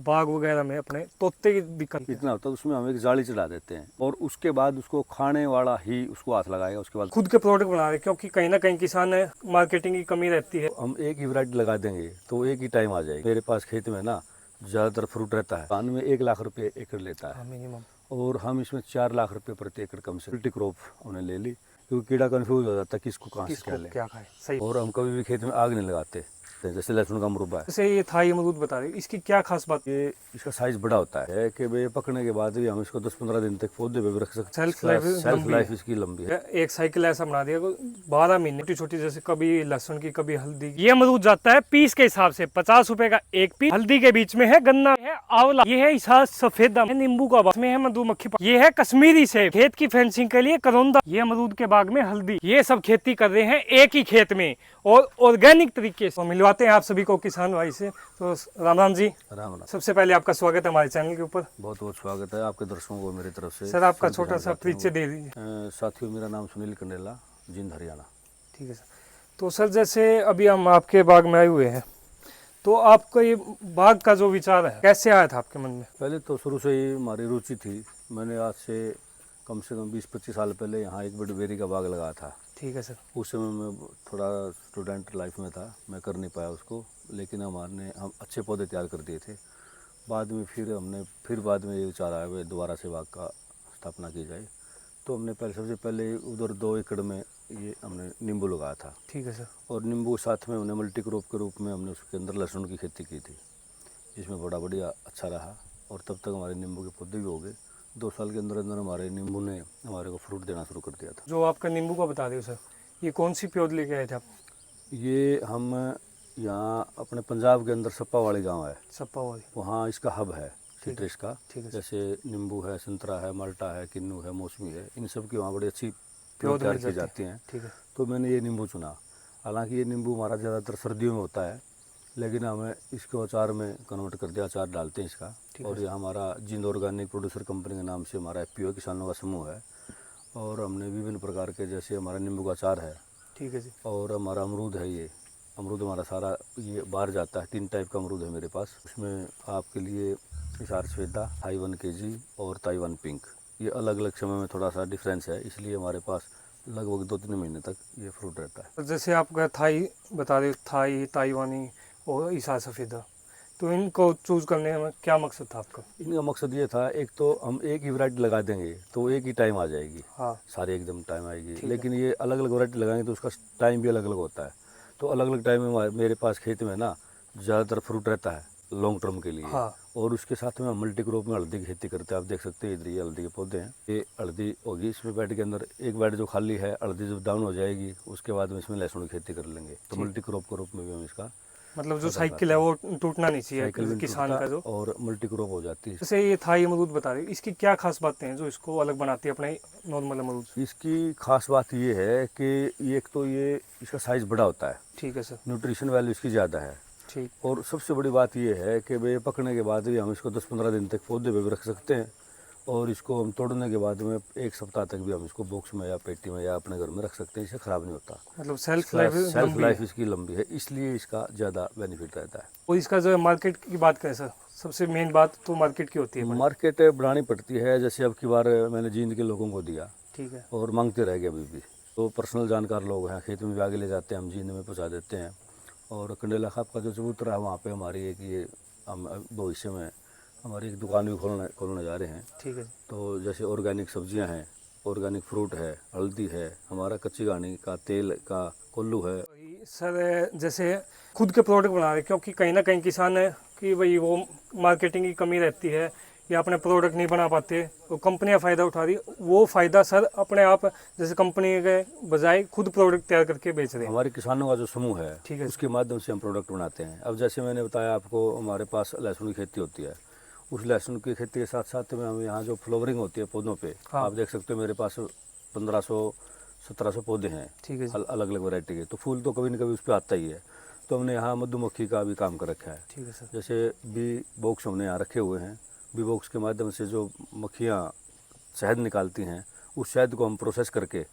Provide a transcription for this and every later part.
बाग वगैरह में अपने तोते की दिक्कत इतना होता है, उसमें हम एक जाली चढ़ा देते हैं और उसके बाद उसको खाने वाला ही उसको हाथ लगाएगा। उसके बाद खुद के प्रोडक्ट बना रहे, क्योंकि कहीं ना कहीं किसान है मार्केटिंग की कमी रहती है। हम एक ही वैरायटी लगा देंगे तो एक ही टाइम आ जाएगी। मेरे पास खेत में ना ज़्यादातर फ्रूट रहता है, पान में 1 लाख रुपए एकड़ लेता है। मिनिमम। और हम इसमें 4 लाख रुपए प्रति एकड़ कम से मल्टी क्रॉप हमने ले ली, क्योंकि कीड़ा कंफ्यूज हो जाता है किसको कहाँ से क्या ले। क्या खाए, सही। और हम कभी भी खेत में आग नहीं लगाते, जैसे लहसुन का मुरब्बा है। जैसे ये थाई अमरूद बता रहे, इसकी क्या खास बात? ये इसका साइज बड़ा होता है कि भाई पकने के बाद भी हम इसको 10-15 दिन तक पौधे पे भी रख सकते हैं। सेल्फ लाइफ इसकी लंबी है। एक साइकिल ऐसा बना दिया 12 महीने छोटी छोटी, जैसे कभी लहसुन की कभी हल्दी की। ये अमरूद जाता है पीस के हिसाब से 50 रुपए का एक पीस। हल्दी के बीच में है गन्ना, है आंवला, ये है इसास सफेदा, नींबू का बाग में है मधुमक्खी, ये है कश्मीरी सेब, खेत की फेंसिंग के लिए करौंदा, ये अमरूद के बाग में हल्दी। ये सब खेती कर रहे हैं एक ही खेत में और ऑर्गेनिक तरीके से। मिलवाते हैं आप सभी को किसान भाई से। तो राम राम जी। राम राम। सबसे पहले आपका स्वागत है हमारे चैनल के ऊपर। बहुत बहुत स्वागत है आपके दर्शकों को मेरी तरफ से। सर आपका छोटा सा परिचय दे दीजिए। साथियों, मेरा नाम सुनील कंडेला, जिंद हरियाणा। ठीक है सर। तो सर जैसे अभी हम आपके बाग में आए हुए हैं, तो आपका ये बाग का जो विचार है कैसे आया था आपके मन में? पहले तो शुरू से ही हमारी रुचि थी। मैंने आज से कम 20-25 साल पहले यहाँ एक बेरी का बाग लगाया था। ठीक है सर। उस समय मैं थोड़ा स्टूडेंट लाइफ में था, मैं कर नहीं पाया उसको, लेकिन हम अच्छे पौधे तैयार कर दिए थे। बाद में बाद में ये विचार आया भाई दोबारा से बाग का स्थापना की जाए। तो हमने सबसे पहले उधर 2 एकड़ में ये हमने नींबू लगाया था। ठीक है सर। और नींबू साथ में हमने मल्टी क्रॉप के रूप में हमने उसके अंदर लहसुन की खेती की थी, जिसमें बड़ा बढ़िया अच्छा रहा। और तब तक हमारे नींबू के पौधे भी हो गए। 2 साल के अंदर अंदर हमारे नींबू ने हमारे को फ्रूट देना शुरू कर दिया था। जो आपका नींबू का बता रहे हो सर, ये कौन सी प्योद लेके आए थे आप? ये हम यहाँ अपने पंजाब के अंदर सप्पा वाली गाँव है, सप्पा वाली, वहाँ इसका हब है सिट्रस का। ठीक है। जैसे नींबू है, संतरा है, माल्टा है, किन्नू है, मौसमी है, इन सब की वहाँ बड़ी अच्छी प्योद तैयार मिल की जाती हैं। ठीक है। तो मैंने ये नींबू चुना। हालांकि ये नींबू हमारा ज़्यादातर सर्दियों में होता है, लेकिन हमें इसको अचार में कन्वर्ट कर दिया, अचार डालते हैं इसका। और ये हमारा जिंद ऑर्गेनिक प्रोड्यूसर कंपनी के नाम से हमारा FPO किसानों का समूह है। और हमने विभिन्न प्रकार के, जैसे हमारा नींबू का अचार है, ठीक है जी। और हमारा अमरूद है। ये अमरूद हमारा सारा ये बाहर जाता है। 3 टाइप का अमरूद है मेरे पास। उसमें आपके लिए हिसार सफेदा, ताइवान KG और ताइवान पिंक, ये अलग अलग समय में थोड़ा सा डिफरेंस है, इसलिए हमारे पास लगभग 2-3 महीने तक ये फ्रूट रहता है। जैसे आपका थाई बता रहे, थाई, ताइवानी और ईसा सफेदा, तो इनको चूज करने में क्या मकसद था आपका? इनका मकसद ये था, एक तो हम एक ही वैरायटी लगा देंगे तो एक ही टाइम आ जाएगी। हाँ, सारे एकदम टाइम आएगी। लेकिन ये अलग अलग वैरायटी लगाएंगे तो उसका टाइम भी अलग अलग होता है। तो अलग अलग टाइम में मेरे पास खेत में ना ज़्यादातर फ्रूट रहता है लॉन्ग टर्म के लिए। हाँ। और उसके साथ में हम मल्टी क्रॉप में हल्दी की खेती करते हैं। आप देख सकते हैं इधर ये हल्दी के पौधे हैं। ये हल्दी होगी, इसमें बेड के अंदर एक बेड जो खाली है, हल्दी जब डाउन हो जाएगी उसके बाद में इसमें लहसुन की खेती कर लेंगे। तो मल्टी क्रॉप के रूप में भी हम इसका, मतलब जो साइकिल है वो टूटना नहीं चाहिए किसान का जो, और मल्टी क्रॉप हो जाती है। जैसे ये थाई अमरूद बता रहे, इसकी क्या खास बातें हैं जो इसको अलग बनाती है अपने नॉर्मल अमरूद? इसकी खास बात ये है कि एक तो ये इसका साइज़ बड़ा होता है। ठीक है सर। न्यूट्रिशन वैल्यू इसकी ज़्यादा है। ठीक। और सबसे बड़ी बात ये है कि भाई पकने के बाद भी हम इसको 10-15 दिन तक पौधे पे भी रख सकते हैं। और इसको हम तोड़ने के बाद में 1 सप्ताह तक भी हम इसको बॉक्स में या पेटी में या अपने घर में रख सकते हैं। इसे ख़राब नहीं होता। मतलब सेल्फ लाइफ इसकी लंबी है, इसलिए इसका ज़्यादा बेनिफिट रहता है। और इसका जो मार्केट की बात करें सर, सबसे मेन बात तो मार्केट की होती है। मार्केट बढ़ानी पड़ती है। जैसे अब की बार मैंने जींद के लोगों को दिया, ठीक है, और मांगते रह गए अभी भी। तो पर्सनल जानकार लोग हैं, खेत में भी आगे ले जाते हैं, हम जींद में पहुँचा देते हैं। और कंडेला खाप का जो चबूतरा है वहाँ पे हमारी एक ये हम भविष्य में हमारी एक दुकान भी खोलने जा रहे हैं। ठीक है। तो जैसे ऑर्गेनिक सब्जियां हैं, ऑर्गेनिक फ्रूट है, हल्दी है, हमारा कच्ची घानी का तेल का कोल्लू है। सर जैसे खुद के प्रोडक्ट बना रहे, क्योंकि कहीं ना कहीं किसान है कि भाई वो मार्केटिंग की कमी रहती है या अपने प्रोडक्ट नहीं बना पाते, तो कंपनियां फ़ायदा उठा रही, वो फ़ायदा सर अपने आप जैसे कंपनी के बजाय खुद प्रोडक्ट तैयार करके बेच रहे हैं। हमारे किसानों का जो समूह है, ठीक है, उसके माध्यम से हम प्रोडक्ट बनाते हैं। अब जैसे मैंने बताया आपको, हमारे पास लहसुन की खेती होती है। उस लहसुन की खेती के साथ साथ में हम यहाँ जो फ्लावरिंग होती है पौधों पे, हाँ। आप देख सकते हो मेरे पास 1500-1700 पौधे हैं। ठीक है, अलग अलग वैरायटी के। तो फूल तो कभी न कभी उस पर आता ही है। तो हमने यहाँ मधुमक्खी का भी काम कर रखा है। ठीक है सर। जैसे बी बॉक्स हमने यहाँ रखे हुए हैं। बी बॉक्स के माध्यम से जो मक्खियाँ शहद निकालती हैं, उस शहद को हम प्रोसेस करके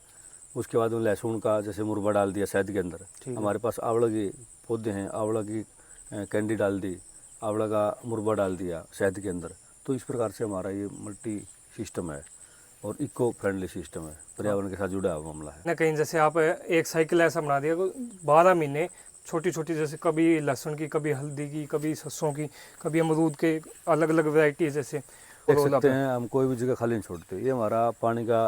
उसके बाद में लहसुन का जैसे मुरब्बा डाल दिया शहद के अंदर। हमारे पास आंवला के पौधे हैं, आंवला की कैंडी डाल दी, आंवला का मुरब्बा डाल दिया शहद के अंदर। तो इस प्रकार से हमारा ये मल्टी सिस्टम है और इको फ्रेंडली सिस्टम है, पर्यावरण के साथ जुड़ा हुआ मामला है। ना कहीं जैसे आप एक साइकिल ऐसा बना दिया 12 महीने छोटी छोटी, जैसे कभी लहसुन की, कभी हल्दी की, कभी सरसों की, कभी अमरूद के, अलग अलग वैरायटी जैसे देख सकते हैं हम कोई भी जगह खाली नहीं छोड़ते। ये हमारा पानी का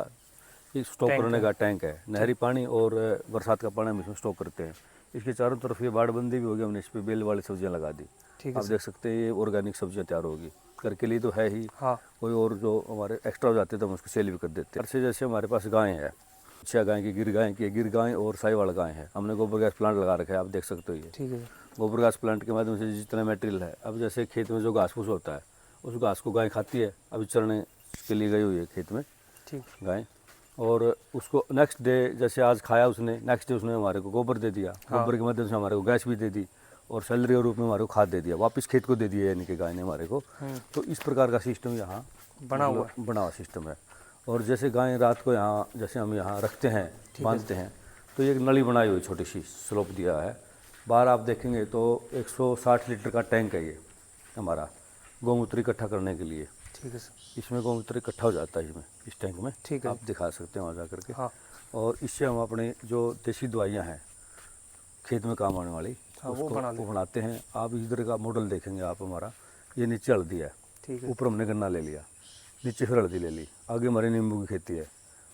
स्टॉक करने का टैंक है, नहरी पानी और बरसात का पानी हम इसमें स्टॉक करते हैं। इसके चारों तरफ ये बाड़बंदी भी होगी, हमने इस पर बेल वाली सब्जियां लगा दी। आप देख सकते हैं ये ऑर्गेनिक सब्जियां तैयार होगी, घर के लिए तो है ही। हाँ। कोई और जो हमारे एक्स्ट्रा हो जाते हैं तो हम उसको सेल भी कर देते हैं। जैसे हमारे पास गाय है, 6 गाय की, गिर गाय और साहिवाल गाय है। हमने गोबर गैस प्लांट लगा रखा है, आप देख सकते हो। ये ठीक है। गोबर गैस प्लांट के माध्यम से जितना मटेरियल है, अब जैसे खेत में जो घास फूस होता है उस घास को गाय खाती है। अभी चरने के लिए गई हुई है खेत में गाय, और उसको नेक्स्ट डे जैसे आज खाया उसने, नेक्स्ट डे उसने हमारे को गोबर दे दिया। गोबर के माध्यम से हमारे को गैस भी दे दी और सैलरी के रूप में हमारे को खाद दे दिया, वापस खेत को दे दिया, यानी कि गाय ने हमारे को। तो इस प्रकार का सिस्टम यहाँ बना हुआ सिस्टम है। और जैसे गाय रात को यहाँ जैसे हम यहाँ रखते हैं, बांधते हैं, तो ये एक नली बनाई हुई छोटी सी स्लोप दिया है। बाहर आप देखेंगे तो 160 लीटर का टैंक है ये हमारा, गौमूत्र इकट्ठा करने के लिए। ठीक है सर। इसमें गौमूत्र इकट्ठा हो जाता है इसमें, इस टैंक में। ठीक है। आप दिखा सकते हैं वहाँ जा करके। हाँ। और इससे हम अपने जो देसी दवाइयाँ हैं खेत में काम आने वाली, वो बनाते हैं। आप इधर का मॉडल देखेंगे आप हमारा, ये नीचे हल्दी है, ऊपर हमने गन्ना ले लिया, नीचे फिर हल्दी ले ली, आगे हमारी नींबू की खेती है,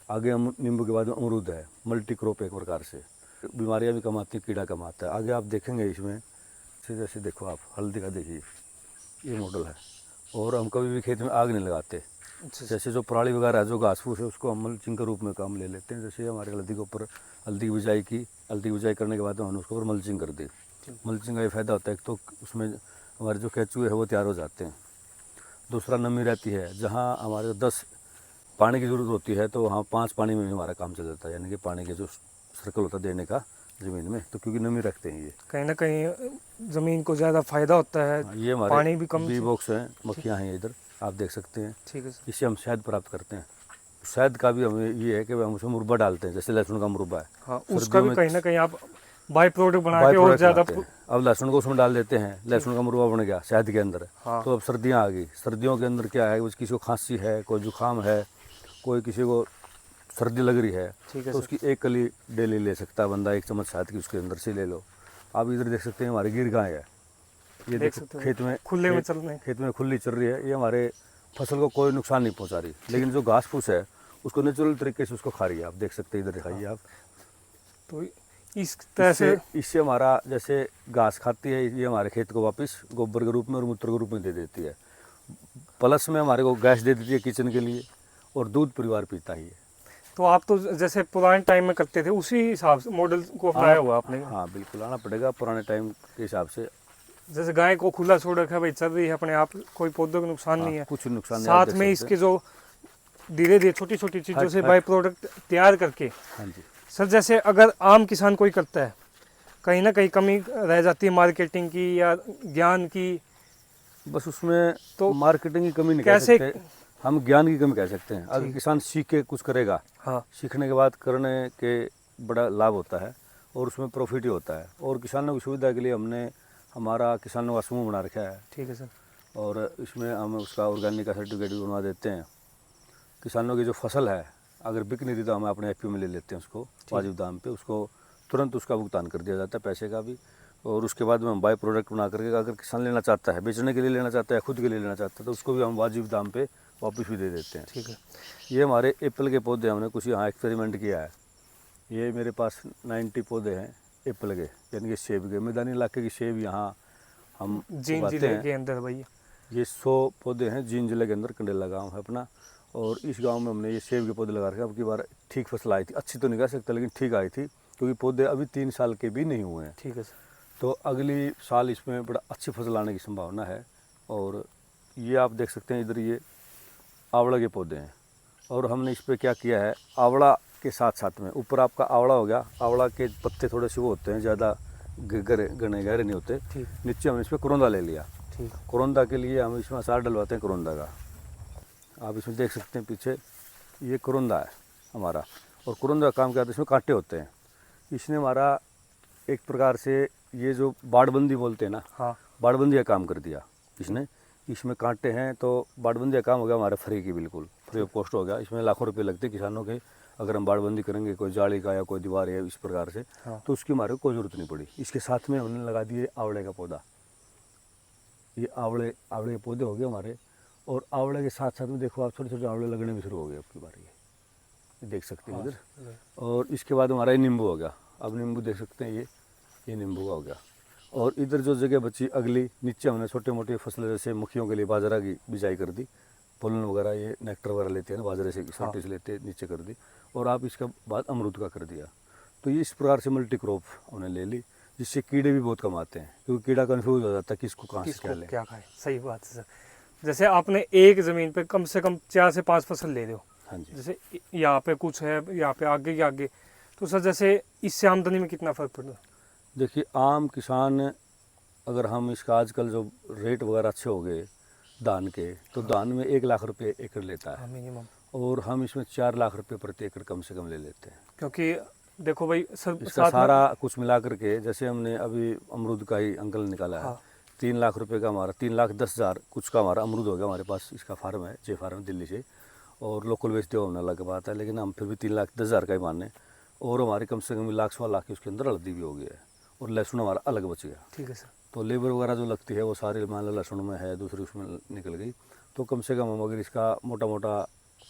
आगे हम नींबू के बाद अमरूद है। मल्टी क्रॉप एक प्रकार से, बीमारियां भी कम आती हैं, कीड़ा कम आता है। आगे आप देखेंगे इसमें जैसे देखो आप हल्दी का देखिए, ये मॉडल है। और हम कभी भी खेत में आग नहीं लगाते। जैसे जो पराली वगैरह है, जो घास फूस है, उसको हम मल्चिंग के रूप में काम ले लेते हैं। जैसे हमारे हल्दी के ऊपर हल्दी की बिजाई की, हल्दी की बिजाई करने के बाद हमने उसके ऊपर मल्चिंग कर दी। मल्चिंग का ये फ़ायदा होता है, एक तो उसमें हमारे जो केंचुए है वो तैयार हो जाते हैं, दूसरा नमी रहती है। जहाँ हमारे 10 पानी की ज़रूरत होती है तो वहाँ 5 पानी में भी हमारा काम चल जाता है, यानी कि पानी के जो सर्कल होता है देने का ज़मीन में, तो क्योंकि नमी रखते हैं ये। कहीं ना कहीं ज़मीन को ज़्यादा फायदा होता है। ये हमारे पानी भी कम, बी बॉक्स हैं, मक्खियाँ हैं इधर आप देख सकते हैं। ठीक है। इससे हम शहद प्राप्त करते हैं। शहद का भी हमें ये है कि हम उसमें मुरब्बा डालते हैं, जैसे लहसुन का मुरब्बा है। हाँ, उसका भी कहीं ना कहीं आप बाई प्रोडक्ट बना के और ज़्यादा। अब लहसुन को उसमें डाल देते हैं, लहसुन का मुरब्बा बन गया शहद के अंदर। हाँ। तो अब सर्दियाँ आ गई, सर्दियों के अंदर क्या है, किसी को खांसी है, कोई जुकाम है, कोई किसी को सर्दी लग रही है, तो उसकी एक कली डेली ले सकता है बंदा, 1 चम्मच शहद की उसके अंदर से ले लो। आप इधर देख सकते हैं हमारी गिर गाय है, ये देखो खेत में खुले में चल रहे हैं, खेत में खुली चल रही है। ये हमारे फसल को कोई नुकसान नहीं पहुंचा रही, लेकिन जो घास फूस है उसको नेचुरल तरीके से उसको खा रही है। आप देख सकते हैं, इधर दिखाइए आप। तो इस तरह से इससे हमारा जैसे घास खाती है, ये हमारे खेत को वापस गोबर के रूप में और मूत्र के रूप में दे देती है। प्लस में हमारे को गैस दे देती है किचन के लिए, और दूध परिवार पीता ही है। तो आप तो जैसे पुराने टाइम में करते थे उसी हिसाब से मॉडल को अपनाया हुआ आपने? हाँ बिल्कुल, आना पड़ेगा पुराने टाइम के हिसाब से। जैसे गाय को खुला छोड़ रखा है, भाई चल रही है अपने आप, कोई पौधों का नुकसान नहीं है, कुछ नुकसान नहीं। साथ में इसके जो धीरे धीरे छोटी छोटी चीज़ों से बाई प्रोडक्ट तैयार करके। हाँ जी सर, जैसे अगर आम किसान कोई करता है, कहीं ना कहीं कमी रह जाती है मार्केटिंग की या ज्ञान की, बस उसमें तो मार्केटिंग की कमी नहीं कह सकते, हम ज्ञान की कमी कह सकते हैं। अगर किसान सीख के कुछ करेगा, हाँ, सीखने के बाद करने के बड़ा लाभ होता है और उसमें प्रॉफिट ही होता है। और किसानों की सुविधा के लिए हमने हमारा किसानों का समूह बना रखा है। ठीक है सर। और इसमें हम उसका ऑर्गेनिक का सर्टिफिकेट भी बनवा देते हैं। किसानों की जो फसल है अगर बिक नहीं रही तो हम अपने एफपीओ में ले लेते हैं उसको वाजिब दाम पे, उसको तुरंत उसका भुगतान कर दिया जाता है, पैसे का भी। और उसके बाद में हम बाई प्रोडक्ट बना करके, अगर किसान लेना चाहता है, बेचने के लिए लेना चाहता है, खुद के लिए लेना चाहता है, तो उसको भी हम वाजिब दाम पे वापस भी दे देते हैं। ठीक है। ये हमारे एप्पल के पौधे हमने कुछ यहाँ एक्सपेरिमेंट किया है। ये मेरे पास 90 पौधे हैं एप्पल के, यानी कि सेब के। मैदानी इलाके की सेब यहाँ हम उगाते हैं के अंदर भैया। ये 100 पौधे हैं जींद जिले के अंदर, कंडेला गाँव है अपना। और इस गांव में हमने ये सेब के पौधे लगा रखे। अब की बार ठीक फसल आई थी, अच्छी तो नहीं कह सकते लेकिन ठीक आई थी, क्योंकि पौधे अभी 3 साल के भी नहीं हुए हैं। ठीक है सर। तो अगली साल इसमें बड़ा अच्छी फसल आने की संभावना है। और ये आप देख सकते हैं इधर ये आंवला के पौधे हैं, और हमने इस पर क्या किया है, आंवला के साथ साथ में ऊपर आपका आंवला हो गया, आंवला के पत्ते थोड़े से वो होते हैं, ज़्यादा घने गहरे नहीं होते। नीचे हमने इस पर करोंदा ले लिया। ठीक। करोंदा के लिए हम इसमें अचार डलवाते हैं करोंदा का। आप इसमें देख सकते हैं पीछे ये करोंदा है हमारा। और करोंदा का काम क्या होता है, इसमें कांटे होते हैं। इसने हमारा एक प्रकार से ये जो बाड़बंदी बोलते हैं ना, हाँ, बाड़बंदी का काम कर दिया। इसने, इसमें कांटे हैं तो बाड़बंदी का काम हो गया हमारे फ्री की, बिल्कुल फ्री ऑफ कॉस्ट हो गया। इसमें लाखों रुपए लगते हैं किसानों के, अगर हम बाड़बंदी करेंगे कोई जाली का या कोई दीवार है इस प्रकार से, हाँ। तो उसकी हमारे को कोई जरूरत नहीं पड़ी। इसके साथ में हमने लगा दिए आंवले का पौधा, ये आंवले के पौधे हो गए हमारे। और आंवले के साथ साथ में देखो आप छोटे छोटे आंवले लगने भी शुरू हो गए अब की बार, ये देख सकते हैं इधर। और इसके बाद हमारा ये नींबू हो गया, अब नींबू देख सकते हैं, ये नींबू का हो गया। और इधर जो जगह बची अगली, नीचे हमने छोटे मोटे फसलें जैसे मक्खियों के लिए बाजरा की बिजाई कर दी, पोलन वगैरह ये नेक्टर वगैरह लेते हैं ना बाजरे से, छोटे से लेते नीचे कर दी। और आप इसका बाद अमरूद का कर दिया। तो ये इस प्रकार से मल्टी क्रॉप हमने ले ली, जिससे कीड़े भी बहुत कम आते हैं, क्योंकि कीड़ा कंफ्यूज हो जाता है किसको कहाँ से क्या लें। क्या खाए, सही बात है सर। जैसे आपने एक ज़मीन पे कम से कम 4 से 5 फसल ले रहे हो, हाँ जी। जैसे यहाँ पे कुछ है, यहाँ पे आगे के आगे, तो सर जैसे इससे आमदनी में कितना फ़र्क पड़ता है? देखिए आम किसान, अगर हम इसका आजकल जो रेट वगैरह अच्छे हो गए धान के, तो धान में 1 लाख रुपए एकड़ लेता है, मिनिमम। और हम इसमें 4 लाख रुपए प्रति एकड़ कम से कम ले लेते हैं। क्योंकि देखो भाई सर, इसका सारा कुछ मिला करके, जैसे हमने अभी अमरूद का ही अंकल निकाला है, 3 लाख रुपए का हमारा, 3,10,000 कुछ का हमारा अमरूद हो गया हमारे पास। इसका फार्म है, जे फार्म दिल्ली से, और लोकल बेचते हो हमने अलग बात है, लेकिन हम फिर भी 3,10,000 का ही माने। और हमारी कम से कम 1,00,000 की उसके अंदर हल्दी भी हो गई है, और लहसुन हमारा अलग बच गया। ठीक है सर। तो लेबर वगैरह जो लगती है वो सारी मान लो लहसुन में है, दूसरी उसमें निकल गई। तो कम से कम हम अगर इसका मोटा मोटा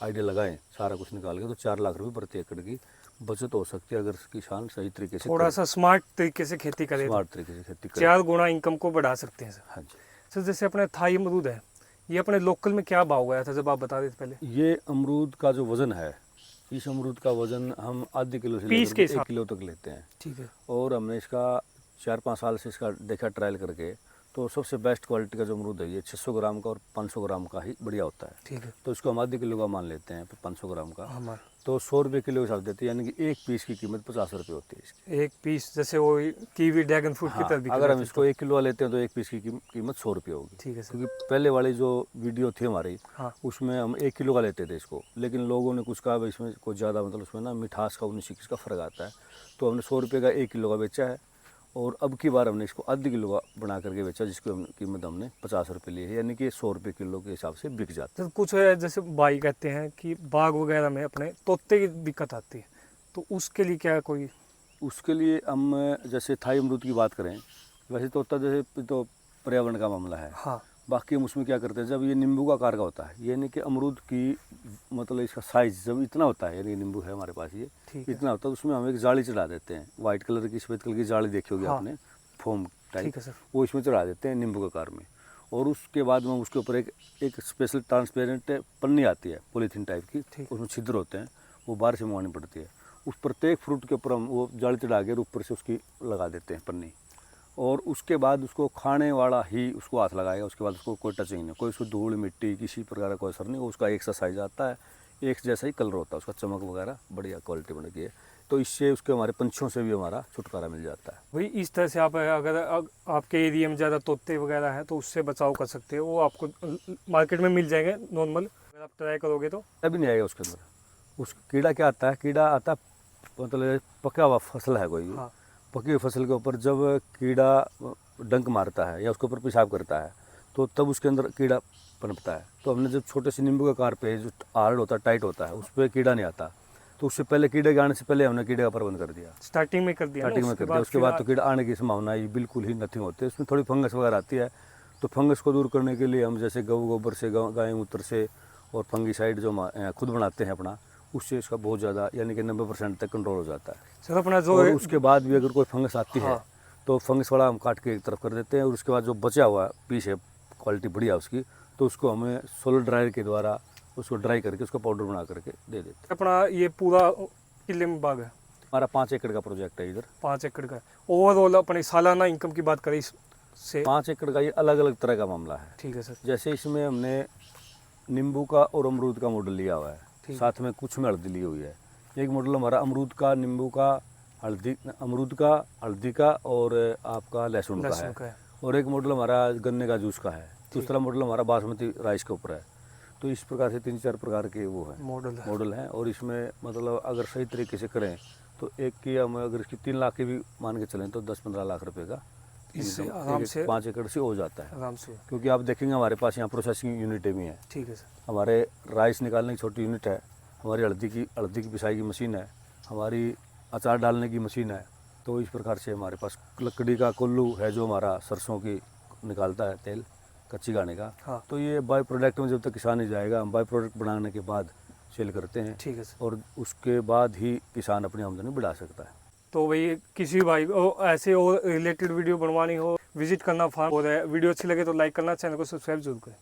आइडिया लगाएं सारा कुछ निकाल के, तो 4 लाख रुपए प्रति एकड़ की बचत हो सकती है, अगर किसान सही तरीके से थोड़ा सा स्मार्ट तरीके से खेती करे, स्मार्ट तरीके से खेती करे। 4 गुना इनकम को बढ़ा सकते हैं सर। हाँ जी सर जैसे अपने थाई अमरूद है, ये अपने लोकल में क्या भाव गया था जब आप बता देते पहले? ये अमरूद का जो वजन है, इस अमरूद का वजन हम आधे किलो से पीस के लेकर 1 किलो तक लेते हैं। ठीक है। और हमने इसका 4-5 साल से इसका देखा ट्रायल करके, तो सबसे बेस्ट क्वालिटी का जो अमरूद है ये 600 ग्राम का और 500 ग्राम का ही बढ़िया होता है। ठीक है। तो इसको हम आधे किलो का मान लेते हैं, 500 ग्राम का, हमारा तो 100 रुपये किलो के हिसाब देते हैं, यानी कि एक पीस की कीमत 50 रुपये होती है इसकी। एक पीस जैसे वो कीवी ड्रैगन फ्रूट की हाँ, तरह अगर हम इसको 1 किलो लेते हैं तो एक पीस की कीमत 100 रुपये होगी। ठीक है सर। क्योंकि पहले वाली जो वीडियो थी हमारी, हाँ। उसमें हम 1 किलो का लेते थे इसको, लेकिन लोगों ने कुछ कहा भाई इसमें कुछ ज़्यादा, मतलब उसमें ना मिठास का 19-21 का फ़र्क आता है, तो हमने 100 रुपये का 1 किलो का बेचा है। और अब की बार हमने इसको आधे किलो का बना करके बेचा, जिसकी कीमत हमने 50 रुपये ली है, यानी कि 100 रुपये किलो के हिसाब से बिक जाता है। तो कुछ है जैसे भाई कहते हैं कि बाग वगैरह में अपने तोते की दिक्कत आती है, तो उसके लिए क्या कोई? उसके लिए हम जैसे थाई अमरूद की बात करें, वैसे तोता जैसे तो पर्यावरण का मामला है। हाँ। बाकी हम उसमें क्या करते हैं, जब ये नींबू का आकार का होता है, यानी कि अमरूद की मतलब इसका साइज जब इतना होता है, यानी नींबू है हमारे पास ये इतना होता है, तो उसमें हम एक जाली चढ़ा देते हैं, वाइट कलर की सफेद कलर की जाली देखी होगी आपने, फोम टाइप, वो इसमें चढ़ा देते हैं नींबू के आकार में। और उसके बाद में उसके ऊपर एक स्पेशल ट्रांसपेरेंट पन्नी आती है पॉलीथीन टाइप की, उसमें छिद्र होते हैं, वो बाहर से मंगवानी पड़ती है। उस प्रत्येक फ्रूट के ऊपर हम वो जाली चढ़ा के ऊपर से उसकी लगा देते हैं पन्नी, और उसके बाद उसको खाने वाला ही उसको हाथ लगाएगा। उसके बाद उसको कोई टचिंग नहीं, कोई उसको धूल मिट्टी किसी प्रकार का कोई असर नहीं, उसका एक सा साइज आता है, एक जैसा ही कलर होता है उसका, चमक वगैरह बढ़िया क्वालिटी बन गई है। तो इससे उसके हमारे पंछियों से भी हमारा छुटकारा मिल जाता है। वही इस तरह से आप अगर आपके एरिया में ज़्यादा तोते वगैरह हैं तो उससे बचाव कर सकते हो, वो आपको मार्केट में मिल जाएंगे नॉर्मल, अगर आप ट्राई करोगे तो। अभी नहीं आएगा उसके अंदर। उस कीड़ा क्या आता है, कीड़ा आता मतलब पका हुआ फसल है कोई, पकी हुई फसल के ऊपर जब कीड़ा डंक मारता है या उसके ऊपर पेशाब करता है, तो तब उसके अंदर कीड़ा पनपता है। तो हमने जब छोटे से नींबू के आकार पे जो हार्ड होता है, टाइट होता है, उस पर कीड़ा नहीं आता, तो उससे पहले कीड़े के आने से पहले हमने कीड़े का प्रबंध कर दिया, स्टार्टिंग में कर दिया। उसके बाद तो कीड़ा आने की संभावना ही बिल्कुल ही नथिंग होती है। उसमें थोड़ी फंगस वगैरह आती है, तो फंगस को दूर करने के लिए हम जैसे गऊ गोबर से, गाय मूत्र से, और फंगीसाइड जो खुद बनाते हैं अपना, उससे इसका बहुत ज़्यादा यानी कि 90% तक कंट्रोल हो जाता है। सर अपना जो और उसके बाद भी अगर कोई फंगस आती है तो फंगस वाला हम काट के एक तरफ कर देते हैं, और उसके बाद जो बचा हुआ पीस है क्वालिटी बढ़िया उसकी, तो उसको हमें सोलर ड्रायर के द्वारा उसको ड्राई करके उसका पाउडर बना करके दे देते हैं। अपना ये पूरा किले में बाग है हमारा 5 एकड़ का प्रोजेक्ट है इधर। 5 एकड़ का ओवरऑल अपनी सालाना इनकम की बात करें इससे? 5 एकड़ का ये अलग अलग तरह का मामला है। ठीक है सर। जैसे इसमें हमने नींबू का और अमरूद का मॉडल लिया हुआ है, साथ में कुछ में हल्दी ली हुई है। एक मॉडल हमारा अमरूद का, नींबू का, हल्दी, अमरूद का, हल्दी का और आपका लहसुन का है। और एक मॉडल हमारा गन्ने का जूस का है। दूसरा मॉडल हमारा बासमती राइस के ऊपर है। तो इस प्रकार से 3-4 प्रकार के वो है मॉडल हैं। और इसमें मतलब अगर सही तरीके से करें तो एक की हम अगर इसकी 3 लाख की भी मान के चलें तो 10-15 लाख रुपए का इससे एकदम आराम से 5 एकड़ से हो जाता है। आराम से। क्योंकि आप देखेंगे हमारे पास यहाँ प्रोसेसिंग यूनिटें भी हैं। ठीक है सर। हमारे राइस निकालने की छोटी यूनिट है, हमारी हल्दी की पिसाई की मशीन है, हमारी अचार डालने की मशीन है। तो इस प्रकार से हमारे पास लकड़ी का कुल्लू है जो हमारा सरसों की निकालता है तेल कच्ची घानी का। हाँ। तो ये बाई प्रोडक्ट में जब तक किसान नहीं जाएगा, हम बाई प्रोडक्ट बनाने के बाद सेल करते हैं। ठीक है सर। और उसके बाद ही किसान अपनी आमदनी बढ़ा सकता है। तो भाई किसी भाई को ऐसे और रिलेटेड वीडियो बनवानी हो, विजिट करना फार्म। और वीडियो अच्छी लगे तो लाइक करना, चैनल को सब्सक्राइब जरूर करें।